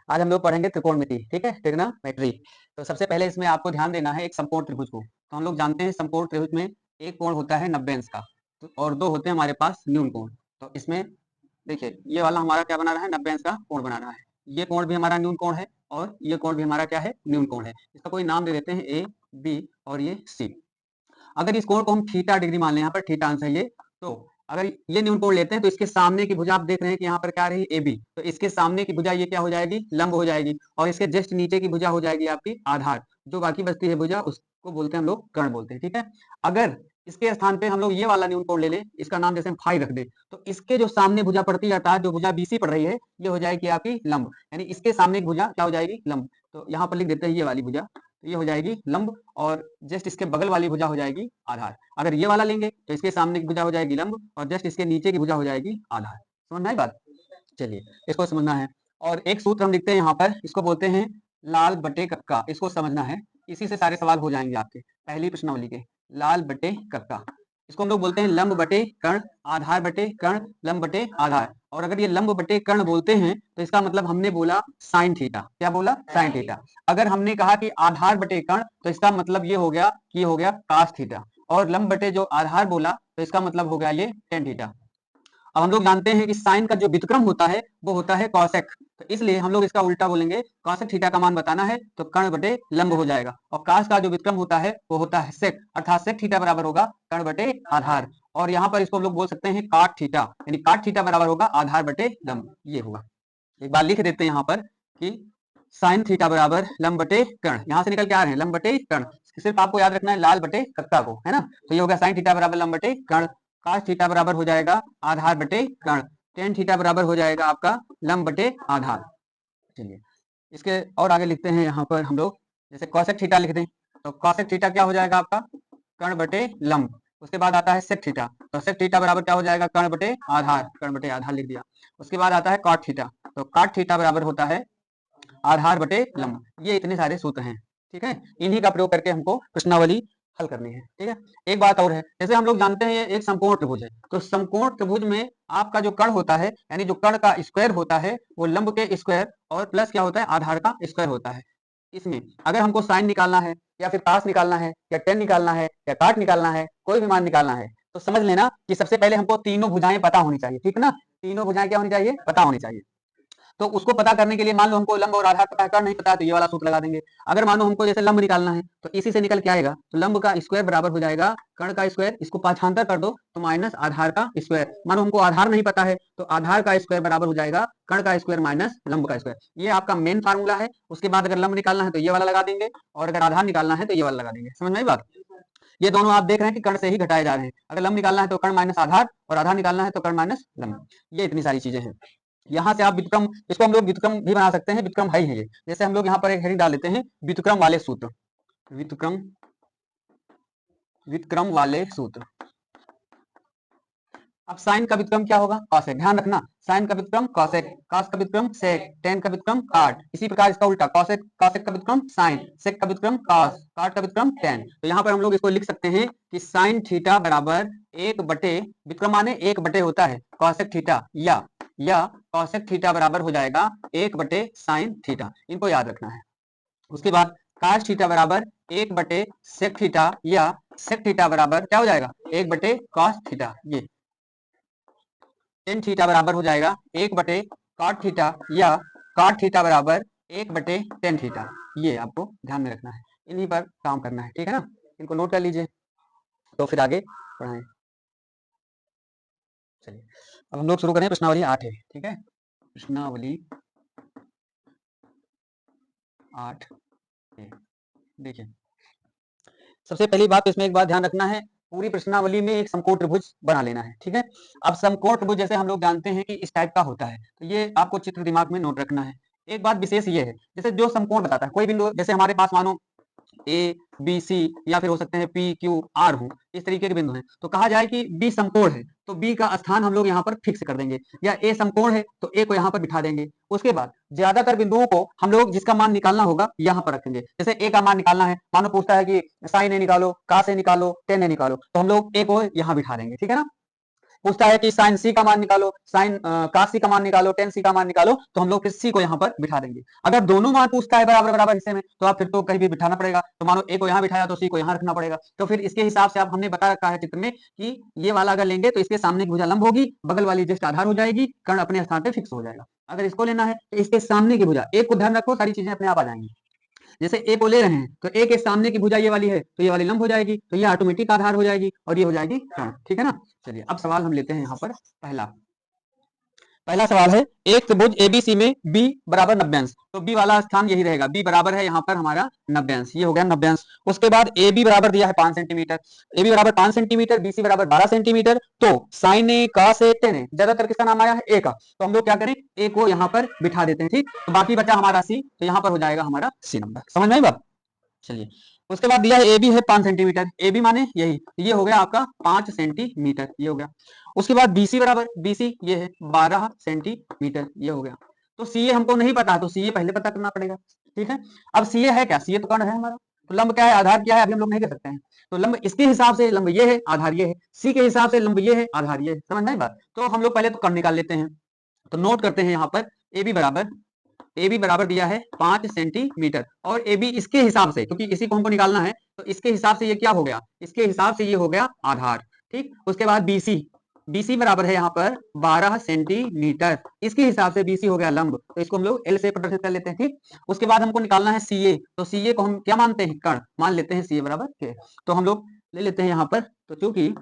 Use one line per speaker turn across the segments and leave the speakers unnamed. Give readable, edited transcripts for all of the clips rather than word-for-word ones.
आज हम लोग पढ़ेंगे त्रिकोणमिति, ठीक है, ट्रिग्नोमेट्री। तो सबसे पहले इसमें आपको ध्यान देना है एक समकोण त्रिभुज को। तो हम लोग जानते हैं समकोण त्रिभुज में एक कोण होता है 90 अंश का, तो और दो होते हैं हमारे पास न्यून कोण। तो इसमें देखिए ये वाला हमारा क्या बना रहा है, 90 अंश का कोण बना रहा है। ये कोण भी हमारा न्यून कोण है और ये कोण भी हमारा क्या है, न्यून कोण है। इसका कोई नाम दे देते हैं ए, बी और ये सी। अगर इस कोण को हम थीटा डिग्री मान लें, यहाँ पर थीटा अंश है ये, तो अगर ये न्यून कोण लेते हैं तो इसके सामने की भुजा आप देख रहे हैं कि यहाँ पर क्या रही, ए बी, तो इसके सामने की भुजा ये क्या हो जाएगी, लंब हो जाएगी, और इसके जस्ट नीचे की भुजा हो जाएगी आपकी आधार। जो बाकी बचती है भुजा उसको बोलते हैं हम लोग कर्ण बोलते हैं, ठीक है। अगर इसके स्थान पे हम लोग ये वाला न्यून कोण ले लें, इसका नाम जैसे हम फाई रख दें, तो इसके जो सामने भुजा पड़ती है, अर्थात जो भुजा बीसी पड़ रही है, ये हो जाएगी आपकी लंब, यानी इसके सामने की भुजा क्या हो जाएगी, लंब। तो यहाँ पर लिख देते हैं ये वाली भुजा, तो ये हो जाएगी लंब, और जस्ट इसके बगल वाली भुजा हो जाएगी आधार। अगर ये वाला लेंगे तो इसके सामने की भुजा हो जाएगी लंब और जस्ट इसके नीचे की भुजा हो जाएगी आधार। समझना है बात? चलिए इसको समझना है। और एक सूत्र हम लिखते हैं यहाँ पर, इसको बोलते हैं लाल बटे कक्का। इसको समझना है, इसी से सारे सवाल हो जाएंगे आपके पहली प्रश्नावली के। लाल बटे कक्का, इसको हम लोग बोलते हैं लंब बटे कर्ण, आधार बटे कर्ण, लंब बटे आधार। और अगर ये लंब बटे कर्ण बोलते हैं तो इसका मतलब हमने बोला साइन थीटा। क्या बोला? Sine theta. अगर हमने कहा कि आधार बटे कर्ण तो इसका मतलब ये हो गया कि ये हो गया कास थीटा। और लंब बटे जो आधार बोला तो इसका मतलब हो गया ये टेन थीटा। अब हम लोग जानते हैं कि साइन का जो व्युत्क्रम होता है वो होता है कॉसेक, तो इसलिए हम लोग इसका उल्टा बोलेंगे। कॉसेक थीटा का मान बताना है तो कर्ण बटे लंब हो जाएगा, और कास का जो व्युत्क्रम होता है वो होता है सेक, अर्थात सेक थीटा बराबर होगा कर्ण बटे आधार। और यहाँ पर इसको हम लोग बोल सकते हैं काट थीटा, यानी काट थीटा बराबर होगा आधार बटे लंब, ये होगा। एक बार लिख देते हैं यहाँ पर कि साइन थीटा बराबर लंब बटे कर्ण, यहाँ से निकल के आ रहे हैं लंब बटे कर्ण, सिर्फ आपको याद रखना है लाल बटे कक्का को, है ना। तो ये होगा साइन थीटा बराबर लंब बटे कर्ण, काश थीटा बराबर हो जाएगा आधार बटे कर्ण, टेन थीटा बराबर हो जाएगा आपका लंब बटे आधार। चलिए इसके और आगे लिखते हैं यहाँ पर हम लोग, जैसे कॉसेक थीटा लिख दें तो कॉसेक थीटा क्या हो जाएगा आपका, कर्ण बटे लंब। उसके बाद आता है सेक थीटा, तो सेक थीटा बराबर क्या हो जाएगा, कर्ण बटे आधार, कर्ण बटे आधार लिख दिया। उसके बाद आता है कॉट थीटा, तो कॉट थीटा बराबर होता है आधार बटे लंब। ये इतने सारे सूत्र हैं, ठीक है। इन्हीं का प्रयोग करके हमको प्रश्नावली हल करनी है, ठीक है। एक बात और है, जैसे हम लोग जानते हैं ये एक समकोण त्रिभुज है, तो समकोण त्रिभुज में आपका जो कर्ण होता है, यानी जो कर्ण का स्क्वायर होता है वो लंब के स्क्वायर और प्लस क्या होता है, आधार का स्क्वायर होता है। इसमें अगर हमको साइन निकालना है या फिर कास निकालना है या टेन निकालना है या काट निकालना है, कोई भी मान निकालना है, तो समझ लेना कि सबसे पहले हमको तीनों भुजाएं पता होनी चाहिए, ठीक है ना। तीनों भुजाएं क्या होनी चाहिए, पता होनी चाहिए। तो उसको पता करने के लिए मान लो हमको लंब और आधार पता है, कर्ण नहीं पता है, तो ये वाला सूत्र लगा देंगे। अगर मान लो हमको जैसे लंब निकालना है तो इसी से निकल के आएगा, तो लंब का स्क्वायर बराबर हो जाएगा कर्ण का स्क्वायर, इसको पाछांतर कर दो तो माइनस आधार का स्क्वायर। मानो हमको आधार नहीं पता है तो आधार का स्क्वायर बराबर हो जाएगा कर्ण का स्क्वायर माइनस लंब का स्क्वायर। ये आपका मेन फार्मूला है। उसके बाद अगर लंब निकालना है तो ये वाला लगा देंगे, और अगर आधार निकालना है तो ये वाला लगा देंगे। समझ में आई बात? ये दोनों आप देख रहे हैं कि कर्ण से ही घटाए जा रहे हैं। अगर लंब निकालना है तो कर्ण माइनस आधार, और आधार निकालना है तो कर्ण माइनस लंब। ये इतनी सारी चीजें हैं। यहाँ से आप व्युत्क्रम, इसको हम लोग व्युत्क्रम भी बना सकते हैं, व्युत्क्रम है ही है ये। जैसे हम लोग यहाँ पर एक हेडिंग डाल देते हैं, व्युत्क्रम वाले सूत्र, व्युत्क्रम, व्युत्क्रम वाले सूत्र। अब साइन का व्युत्क्रम क्या होगा, कॉसेक। ध्यान रखना, साइन का व्युत्क्रम कॉसेक, कॉस का व्युत्क्रम सेक, टेन का व्युत्क्रम काट। इसी प्रकार इसका उल्टा, कॉसेक, कॉसेक का व्युत्क्रम साइन, सेक का व्युत्क्रम कॉस, काट का व्युत्क्रम टेन। तो यहाँ पर हम लोग इसको लिख सकते हैं कि साइन थीटा बराबर एक बटे, व्युत्क्रम माने एक बटे होता है कॉसेक थीटा, या कॉसेक थीटा बराबर हो जाएगा एक बटे साइन थीटा। इनको याद रखना है। उसके बाद काश थीटा बराबर एक बटे सेक थीटा, या सेक थीटा बराबर क्या हो जाएगा, एक बटे कॉस थीटा। ये टेन थीटा बराबर हो जाएगा एक बटे कॉट थीटा, या कॉट थीटा बराबर एक बटे टेन थीटा। ये आपको ध्यान में रखना है, इन्हीं पर काम करना है, ठीक है ना। इनको नोट कर लीजिए तो फिर आगे पढ़ाएं। चलिए अब हम लोग शुरू करें, प्रश्नावली 8 है, ठीक है। प्रश्नावली 8 है। देखिए सबसे पहली बात तो इसमें एक बात ध्यान रखना है, पूरी प्रश्नावली में एक समकोण त्रिभुज बना लेना है, ठीक है। अब समकोण त्रिभुज जैसे हम लोग जानते हैं कि इस टाइप का होता है, तो ये आपको चित्र दिमाग में नोट रखना है। एक बात विशेष ये है, जैसे जो समकोण बताता है कोई बिंदु, जैसे हमारे पास मानो ए बी सी या फिर हो सकते हैं पी क्यू आर हो, इस तरीके के बिंदु हैं, तो कहा जाए कि बी समकोण है तो बी का स्थान हम लोग यहाँ पर फिक्स कर देंगे, या ए समकोण है तो ए को यहाँ पर बिठा देंगे। उसके बाद ज्यादातर बिंदुओं को हम लोग जिसका मान निकालना होगा यहाँ पर रखेंगे। जैसे ए का मान निकालना है, मानो पूछता है कि साइन ए निकालो, का से निकालो, टेन ए निकालो, तो हम लोग ए को यहाँ बिठा देंगे, ठीक है ना। पूछता है कि साइन सी का मान निकालो, साइन कास सी का मान निकालो, टेन सी का मान निकालो, तो हम लोग फिर सी को यहाँ पर बिठा देंगे। अगर दोनों मान पूछता है बराबर बराबर हिस्से में, तो आप फिर तो कहीं भी बिठाना पड़ेगा। तो मानो ए को यहाँ बिठाया तो सी को यहाँ रखना पड़ेगा। तो फिर इसके हिसाब से आप हमने बता रखा है चित्र में कि ये वाला अगर लेंगे तो इसके सामने की भुजा लंब होगी, बगल वाली जस्ट आधार हो जाएगी, कर्ण अपने स्थान पे फिक्स हो जाएगा। अगर इसको लेना है तो इसके सामने की भुजा, एक को ध्यान रखो, सारी चीजें अपने आप आ जाएंगी। जैसे ए को ले रहे हैं तो ए के सामने की भुजा ये वाली है, तो ये वाली लंब हो जाएगी, तो ये ऑटोमेटिक आधार हो जाएगी और ये हो जाएगी कर्ण। ठीक है ना। चलिए अब सवाल हम लेते हैं यहाँ पर पहला सवाल है एक त्रिभुज एबीसी में बी बराबर 90 अंश। तो बी वाला स्थान यही रहेगा, बी बराबर है यहाँ पर हमारा 90 अंश, ये हो गया 90 अंश। उसके बाद ए बी बराबर दिया है 5 सेंटीमीटर, ए बी बराबर 5 सेंटीमीटर, बीसी बराबर 12 सेंटीमीटर। तो साइन ए का से टेन ए, ज्यादातर किसका नाम आया है ए का, तो हम लोग क्या करें ए को यहाँ पर बिठा देते हैं। ठीक, तो बाकी बचा हमारा सी, तो यहाँ पर हो जाएगा हमारा सी नंबर। समझ में आई बात। चलिए उसके बाद दिया है ए बी है 5 सेंटीमीटर, ए बी माने यही, ये हो गया आपका 5 सेंटीमीटर, ये हो गया। उसके बाद बीसी बराबर, बीसी ये है 12 सेंटीमीटर, ये हो गया। तो सीए हमको नहीं पता, तो सीए पहले पता करना पड़ेगा। ठीक है, अब सीए है क्या, सीए तो कर्ण है हमारा, तो लंब क्या है, आधार क्या है, अभी हम लोग नहीं कह सकते हैं। तो लंब इसके हिसाब से लंब ये है, आधार ये है, सी के हिसाब से लंब ये है, आधार ये है। समझ में आई बात। तो हम लोग पहले तो कर्ण निकाल लेते हैं। तो नोट करते हैं यहाँ पर ए बी बराबर दिया है 5 सेंटीमीटर, और ए बी इसके हिसाब से, क्योंकि इसी को हमको निकालना है, तो इसके हिसाब से ये क्या हो गया, इसके हिसाब से ये हो गया आधार। ठीक, उसके बाद बीसी, बीसी बराबर है यहाँ पर 12 सेंटीमीटर, इसके हिसाब से बीसी हो गया लंब, तो इसको हम लोग एल से प्रदर्शित कर लेते हैं। ठीक, उसके बाद हमको निकालना है सीए, तो सीए को हम क्या मानते हैं, कर्ण मान लेते हैं, सीए बराबर के, तो हम लोग ले लेते हैं यहाँ पर। तो चूंकि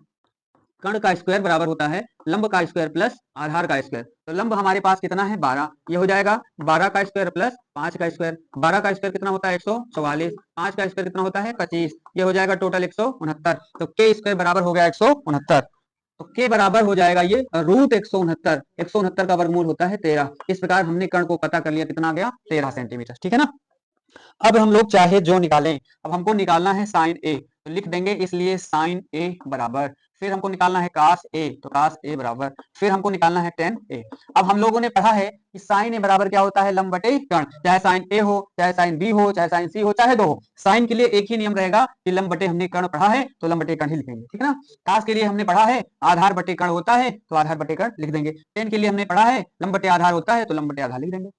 कर्ण का स्क्वायर बराबर होता है लंब का स्क्वायर प्लस आधार का स्क्वायर, तो लंब हमारे पास कितना है 12, ये हो जाएगा 12 का स्क्वायर प्लस 5 का स्क्वायर, 12 का स्क्वायर कितना होता है 144, 5 का स्क्वायर कितना होता है 25, ये हो जाएगा टोटल 169। तो के स्क्वायर बराबर हो गया 169, तो के बराबर हो जाएगा ये रूट 169, 169 का वर्गमूल होता है 13। इस प्रकार हमने कर्ण को पता कर लिया, कितना आ गया 13 सेंटीमीटर। ठीक है ना। अब हम लोग चाहे जो निकालें, अब हमको निकालना है साइन ए, तो लिख देंगे इसलिए साइन ए बराबर, फिर हमको निकालना है कास ए, तो कास ए बराबर, फिर हमको निकालना है टेन ए। अब हम लोगों ने पढ़ा है कि साइन ए बराबर क्या होता है, लंब बटे कर्ण, चाहे साइन ए हो, चाहे साइन बी हो, चाहे साइन सी हो, चाहे दो हो, साइन के लिए एक ही नियम रहेगा कि लंब बटे हमने कर्ण पढ़ा है तो लंब बटे कर्ण ही लिखेंगे। ठीक है ना। कास के लिए हमने पढ़ा है आधार बटे कर्ण होता है, तो आधार बटे कर्ण लिख देंगे। टेन के लिए हमने पढ़ा है लंब बटे आधार होता है, तो लंब बटे आधार लिख देंगे।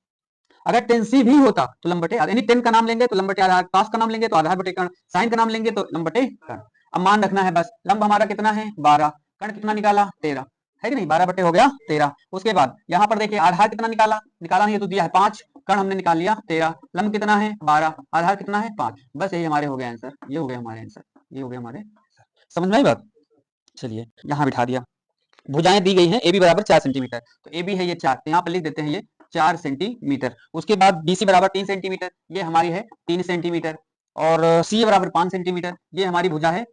अगर टेन सी भी होता तो लंब बटे आधार, यानी टेन का नाम लेंगे तो लंब बटे आधार, कास का नाम लेंगे तो आधार बटे कर्ण, साइन का नाम लेंगे तो लंब बटे कर्ण। अब मान रखना है बस, लंब हमारा कितना है 12, कर्ण कितना निकाला 13, है कि नहीं, 12 बटे हो गया 13। उसके बाद यहाँ पर देखिए आधार कितना निकाला, निकाला नहीं है तो दिया है 5, कर्ण हमने निकाल लिया 13, लंब कितना है 12, आधार कितना है 5, बस यही हमारे हो गए आंसर, ये हो गए हमारे आंसर, ये हो गए हमारे। समझ में आई बात। चलिए यहाँ बिठा दिया, भुजाएं दी गई हैं ए बी बराबर 4 सेंटीमीटर, तो ए बी है ये 4, तो यहाँ पर लिख देते हैं ये 4 सेंटीमीटर। उसके बाद बीसी बराबर 3 सेंटीमीटर, ये हमारी है 3 सेंटीमीटर, और सी बराबर 5 सेंटीमीटर, ये हमारी भुजा है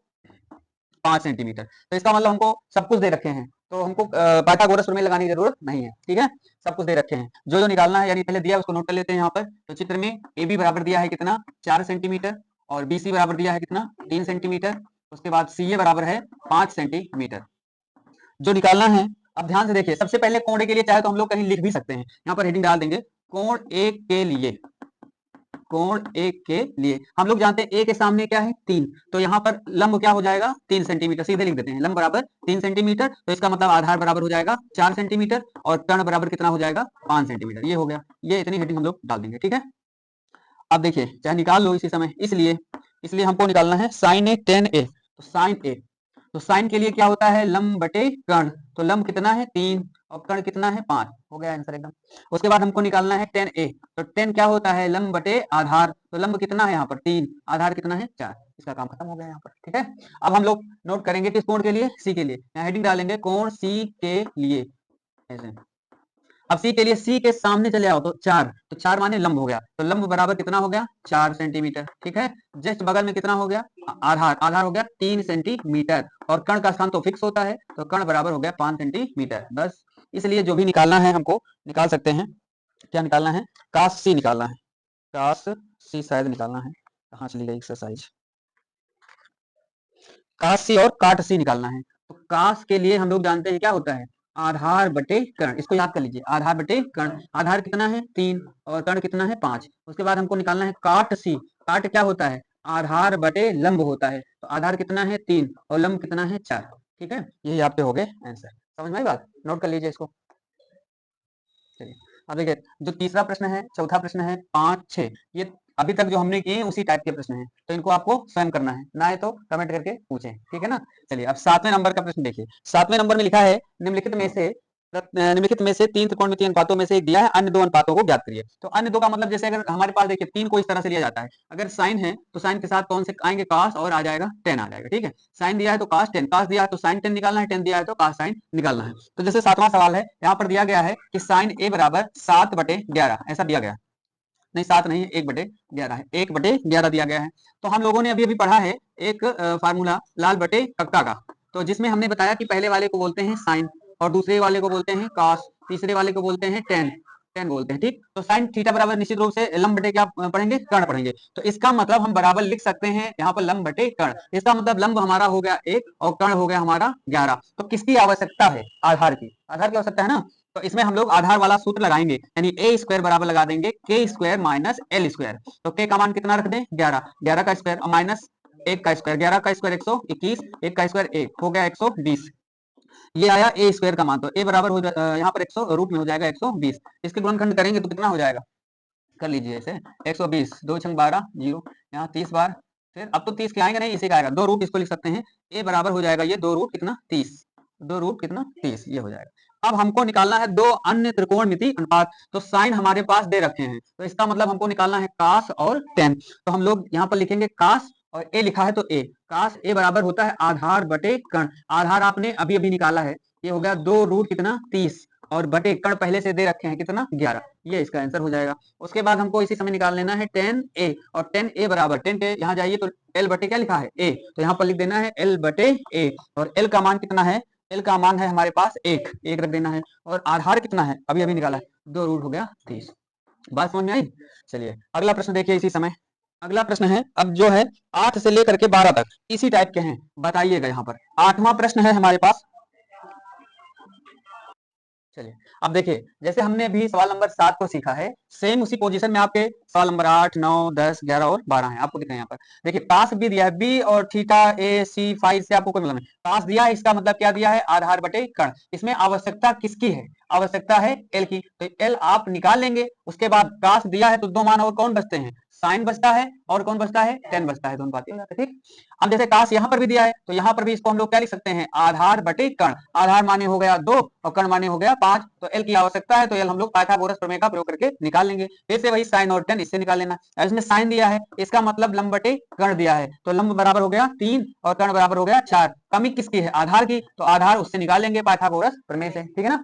5 सेंटीमीटर। तो इसका मतलब हमको सब कुछ दे रखे हैं, तो हमको पाइथागोरस प्रमेय लगाने की जरूरत नहीं है। ठीक है, सब कुछ दे रखे हैं, जो जो निकालना है यानी पहले दिया है उसको नोट कर लेते हैं यहाँ पर। तो चित्र में ए बी बराबर दिया है कितना 4 सेंटीमीटर, और बीसी बराबर दिया है कितना 3 सेंटीमीटर, उसके बाद सी ए बराबर है 5 सेंटीमीटर, जो निकालना है। अब ध्यान से देखिए, सबसे पहले कोण ए के लिए चाहे तो हम लोग कहीं लिख भी सकते हैं, यहाँ पर हेडिंग डाल देंगे कोण ए के लिए, कोण ए के लिए हम लोग जानते हैं ए के सामने क्या है 3, तो यहाँ पर लंब क्या हो जाएगा 3 सेंटीमीटर, सीधे लिख देते हैं लंब बराबर 3 सेंटीमीटर, तो इसका मतलब आधार बराबर हो जाएगा 4 सेंटीमीटर, और कर्ण बराबर कितना हो जाएगा 5 सेंटीमीटर, ये हो गया। ये इतनी हेडिंग हम लोग डाल देंगे। ठीक है, अब देखिए चाहे निकाल लो इसी समय, इसलिए हमको निकालना है साइन ए टेन ए, तो साइन ए, तो साइन के लिए क्या होता है लंब बटे कर्ण, तो लंब कितना है 3 और कर्ण कितना है 5, हो गया आंसर एकदम। उसके बाद हमको निकालना है टेन ए, तो टेन क्या होता है लंब बटे आधार, तो लंब कितना है यहाँ पर 3, आधार कितना है 4, इसका काम खत्म हो गया यहाँ पर। ठीक है, अब हम लोग नोट करेंगे किस कोण के लिए, सी के लिए, यहाँ हेडिंग डालेंगे कोण सी के लिए, ऐसे। अब सी के लिए सी के सामने चले आओ तो 4, तो 4 माने लंब हो गया, तो लंब बराबर कितना हो गया 4 सेंटीमीटर। ठीक है, जस्ट बगल में कितना हो गया आधार, आधार हो गया 3 सेंटीमीटर, और कर्ण का स्थान तो फिक्स होता है, तो कर्ण बराबर हो गया 5 सेंटीमीटर। बस इसलिए जो भी निकालना है हमको निकाल सकते हैं। क्या निकालना है, कास सी निकालना है, कास सी शायद निकालना है, कहाँ चली गई एक्सरसाइज, कास सी और काट सी निकालना है। तो कास के लिए हम लोग जानते हैं क्या होता है आधार बटे कर्ण, इसको याद कर लीजिए आधार बटे कर्ण, आधार कितना है 3 और कर्ण कितना है 5। उसके बाद हमको निकालना है काट सी, काट क्या होता है आधार बटे लंब होता है, तो आधार कितना है 3 और लंब कितना है 4। ठीक है, यही आपके हो गए आंसर। समझ में आई बात, नोट कर लीजिए इसको। चलिए अब देखिए, जो तीसरा प्रश्न है, चौथा प्रश्न है, 5, 6, ये अभी तक जो हमने किए हैं उसी टाइप के प्रश्न हैं, तो इनको आपको स्वयं करना है, ना है तो कमेंट करके पूछें, ठीक है ना। चलिए अब 7वें नंबर का प्रश्न देखिए। 7वें नंबर में लिखा है निम्नलिखित में से 3 त्रिकोणमितीय अनुपातों में से एक दिया है, अन्य 2 अनुपातों को ज्ञात करिए। तो अन्य 2 का मतलब जैसे अगर हमारे पास देखिए 3 को इस तरह से लिया जाता है, अगर साइन है तो साइन के साथ कौन से आएंगे, cos, और आ जाएगा tan आ जाएगा, ठीक है। साइन दिया है तो cos tan, cos दिया है तो sin tan निकालना है, tan दिया है तो cos sin निकालना है। तो जैसे 7वां सवाल है, यहाँ पर दिया गया है कि sin a बराबर 7/11, ऐसा दिया गया, नहीं 7 नहीं, 1/11 है, 1/11 दिया गया है। तो हम लोगों ने अभी अभी पढ़ा है एक फार्मूला लाल बटे कक्का का, तो जिसमें हमने बताया कि पहले वाले को बोलते हैं साइन, और दूसरे वाले को बोलते हैं कॉस, तीसरे वाले को बोलते हैं टेन, टेन बोलते हैं, ठीक। तो साइन थीटा बराबर निश्चित रूप से लंब बटे क्या पढ़ेंगे, कर्ण पढ़ेंगे। तो इसका मतलब हम बराबर लिख सकते हैं यहाँ पर लंब बटे कर्ण। इसका मतलब लंब हमारा हो गया 1 और कर्ण हो गया हमारा 11। तो किसकी आवश्यकता है, आधार की, आधार की आवश्यकता है ना। तो इसमें हम लोग आधार वाला सूत्र लगाएंगे, यानी ए स्क्वायर बराबर लगा देंगे के स्क्वायर माइनस एल स्क्वायर। तो के का मान कितना रख दें, 11, 11 का स्क्वायर माइनस 1 का स्क्वायर, 11 का स्क्वायर 121, 1 का स्क्वायर 1 हो गया 120, ये आया ए स्क्वायर का मान। तो ए बराबर हो यहाँ पर 100 रूट में हो जाएगा 120, इसके गुणनखंड करेंगे तो कितना हो जाएगा, कर लीजिए इसे, 120, 2 छंग 12, 0, यहाँ 30 बार, फिर अब तो 30 के आएंगे नहीं, इसी का आएगा 2 रूट, इसको लिख सकते हैं, ए बराबर हो जाएगा ये 2 रूट कितना 30, 2 रूट कितना 30, ये हो जाएगा। अब हमको निकालना है 2 अन्य त्रिकोणमितीय अनुपात। तो साइन हमारे पास दे रखे हैं, तो इसका मतलब हमको निकालना है कास और टेन। तो हम लोग यहाँ पर लिखेंगे कास, और ए लिखा है तो ए, कास ए बराबर होता है आधार बटे कर्ण। आधार आपने अभी अभी निकाला है, ये हो गया 2 रूट कितना 30, और बटे कर्ण पहले से दे रखे हैं कितना 11, ये इसका आंसर हो जाएगा। उसके बाद हमको इसी समय निकाल लेना है टेन ए, और टेन ए बराबर, टेन ए यहाँ जाइए तो एल बटे क्या लिखा है ए, तो यहाँ पर लिख देना है एल बटे ए, और एल का मान कितना है, एल का मान है हमारे पास 1, 1 रख देना है, और आधार कितना है अभी अभी निकाला है 2 रूट हो गया 30। बात समझ में आई। चलिए अगला प्रश्न देखिए इसी समय। अगला प्रश्न है अब जो है 8 से लेकर के 12 तक इसी टाइप के हैं, बताइएगा यहाँ पर 8वां प्रश्न है हमारे पास। चलिए अब देखिए, जैसे हमने अभी सवाल नंबर 7 को सीखा है, सेम उसी पोजीशन में आपके सवाल नंबर 8, 9, 10, 11 और 12 है, आपको दिख रहे हैं यहाँ पर। देखिए पास भी दिया है, बी और थीटा ए सी फाई से आपको कोई मतलब नहीं, पास दिया है, इसका मतलब क्या दिया है, आधार बटे कर्ण। इसमें आवश्यकता किसकी है, आवश्यकता है एल की, तो एल आप निकाल लेंगे। उसके बाद काश दिया है तो 2 मान और कौन बचते हैं, साइन बचता है और कौन बचता है, टेन बचता है, दोनों बातें हो जाती है, ठीक। अब जैसे काश यहाँ पर भी दिया है, तो यहाँ पर भी इसको हम लोग क्या लिख सकते हैं, आधार बटे कर्ण। आधार माने हो गया 2 और कर्ण माने हो गया 5, तो एल की आवश्यकता है, तो एल हम लोग पाइथागोरस प्रमेय का प्रयोग करके निकाल लेंगे। फिर से वही साइन और टेन इससे निकाल लेना। इसमें साइन दिया है, इसका मतलब लंब बटे कर्ण दिया है, तो लंब बराबर हो गया 3 और कर्ण बराबर हो गया 4। कमी किसकी है, आधार की, तो आधार उससे निकाल लेंगे पाइथागोरस प्रमेय से, ठीक है ना।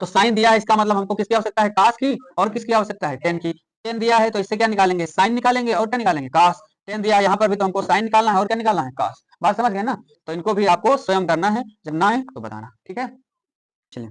तो साइन दिया है, इसका मतलब हमको किसकी आवश्यकता है, कास की, और किसकी आवश्यकता है, टेन की। टेन दिया है तो इससे क्या निकालेंगे, साइन निकालेंगे, और क्या निकालेंगे, कास। टेन दिया है यहाँ पर भी, तो हमको साइन निकालना है और क्या निकालना है, कास। बात समझ गए ना। तो इनको भी आपको स्वयं करना है, जब ना आए तो बताना, ठीक है। चलिए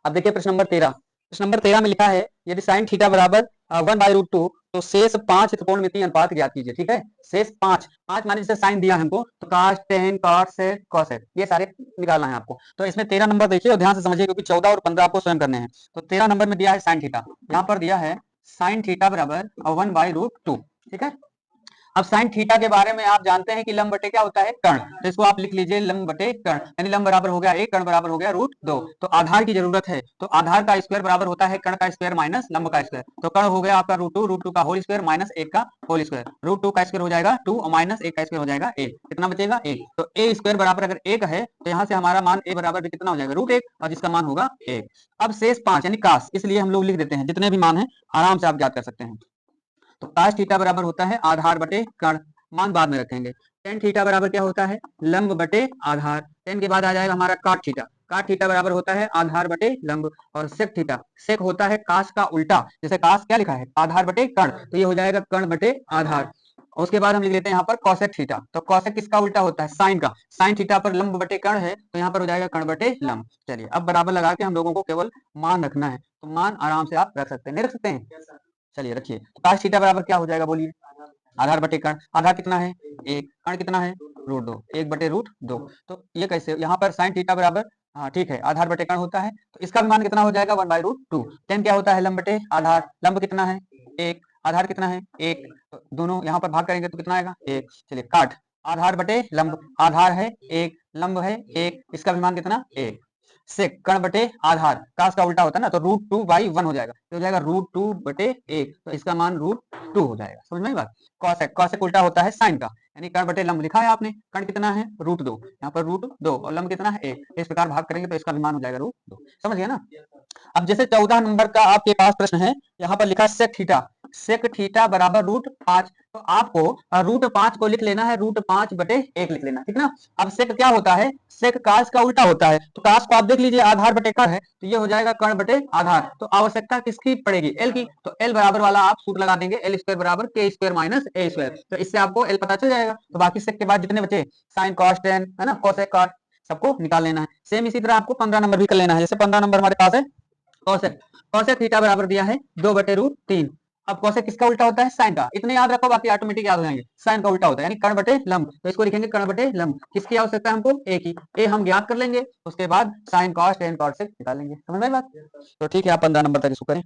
अब देखिए प्रश्न नंबर 13। प्रश्न नंबर 13 में लिखा है यदि साइन थीटा बराबर 1/√2 तो शेष 5 त्रिकोणमितीय अनुपात ज्ञात कीजिए, ठीक है। शेष 5, 5 माने जैसे साइन दिया है हमको, तो cos tan cos sec cos sec ये सारे निकालना है आपको। तो इसमें 13 नंबर देखिए और ध्यान से समझिए, क्योंकि 14 और 15 आपको स्वयं करने हैं। तो 13 नंबर में दिया है साइन थीटा, यहाँ पर दिया है साइन थीटा बराबर 1/√2, ठीक है। अब साइन थीटा के बारे में आप जानते हैं कि लंब बटे क्या होता है, कर्ण। तो इसको आप लिख लीजिए लंब बटे कर्ण, यानी लंब बराबर हो गया 1, कर्ण बराबर हो गया √2। तो आधार की जरूरत है, तो आधार का स्क्वायर बराबर होता है कर्ण का स्क्वायर माइनस लंब का स्क्वायर। तो कर्ण हो गया आपका √2 का होल स्क्वायर माइनस 1 का होल स्क्वायर। √2 का स्क्वायर हो जाएगा 2 और माइनस 1 का स्क्वायर हो जाएगा 1, कितना बचेगा 1। तो ए स्क्वायर बराबर अगर 1 है, तो यहाँ से हमारा मान ए बराबर कितना हो जाएगा √1, और जिसका मान होगा 1। अब शेष 5 यानी कास, इसलिए हम लोग लिख देते हैं, जितने भी मान है आराम से आप ज्ञात कर सकते हैं। तो कास थीटा बराबर होता है आधार बटे कर्ण, मान बाद में रखेंगे। टेन थीटा बराबर क्या होता है, लंब बटे आधार। टेन के बाद आ जाएगा हमारा काट थीटा, काट थीटा बराबर होता है आधार बटे लंब। और सेक थीटा, सेक होता है कास का उल्टा, जैसे कास क्या लिखा है, आधार बटे कर्ण, तो ये हो जाएगा कर्ण बटे आधार। उसके बाद हम लिख लेते हैं यहाँ पर कौसेक थीटा, तो कौसेक किसका उल्टा होता है, साइन का। साइन थीटा पर लंब बटे कर्ण है, तो यहाँ पर हो जाएगा कर्ण बटे लंब। चलिए अब बराबर लगा के हम लोगों को केवल मान रखना है, तो मान आराम से आप रख सकते हैं, नहीं रख सकते हैं। चलिए रखिए, तो काश थीटा बराबर क्या हो जाएगा बोलिए, आधार बटे कर्ण। आधार कितना है 1, कर्ण कितना है √2, 1/√2। तो ये कैसे, यहाँ पर साइन थीटा बराबर, हाँ ठीक है, आधार बटे कर्ण होता है, तो इसका भी मान कितना हो जाएगा 1/√2। टेन क्या होता है, लंब बटे आधार। लंब कितना है 1, आधार कितना है 1, तो दोनों यहाँ पर भाग करेंगे तो कितना आएगा 1। चलिए काट, आधार बटे लंब, आधार है 1, लंब है 1, इसका भी मान कितना 1। सेक कर्ण बटे आधार, काश का उल्टा होता है ना, तो √2/1 हो जाएगा, तो हो जाएगा √2/1, तो इसका मान √2 हो जाएगा। समझ में आई बात। कॉसेक, कॉसेक उल्टा होता है साइन का, यानी कर्ण बटे लंब लिखा है आपने, कर्ण कितना है √2, यहाँ पर √2 और लंब कितना है 1, इस प्रकार भाग करेंगे तो इसका भी मान हो जाएगा √2। समझ गया ना। अब जैसे 14 नंबर का आपके पास प्रश्न है, यहाँ पर लिखा है सेक थीटा, सेक थीटा बराबर √5, तो आपको √5 को लिख लेना है √5/1 लिख लेना, ठीक ना। अब सेक क्या होता है, सेक काश का उल्टा होता है, तो काश को आप देख लीजिए आधार बटे कर्ण है, तो ये हो जाएगा कर्ण बटे आधार, तो आवश्यकता किसकी पड़ेगी, एल की, तो एल बराबर वाला आप सूत्र लगा देंगे, एल स्क्वायर बराबर के स्क्वायर माइनस ए स्क्वायर, तो इससे आपको एल पता चल जाएगा। तो बाकी सेक के बाद जितने बचे साइन कॉस टेन है ना, कोसेक कॉट, सबको निकाल लेना है। सेम इसी तरह आपको 15 नंबर भी कर लेना है, जैसे 15 नंबर हमारे पास है कॉसेक, कॉसेक थीटा बराबर दिया है 2/√3। अब कॉसेक किसका उल्टा होता है, साइन का, इतने याद रखो बाकी ऑटोमेटिक याद हो जाएंगे। साइन का उल्टा होता है यानी कर्ण बटे लंब, तो इसको लिखेंगे कर्ण बटे लंब, किसकी आवश्यकता है हमको, ए की, ए हम ज्ञात कर लेंगे, उसके बाद साइन कॉस टेन कॉसेक निकालेंगे। समझ में बात। तो ठीक है, आप 15 नंबर तक इसको करें।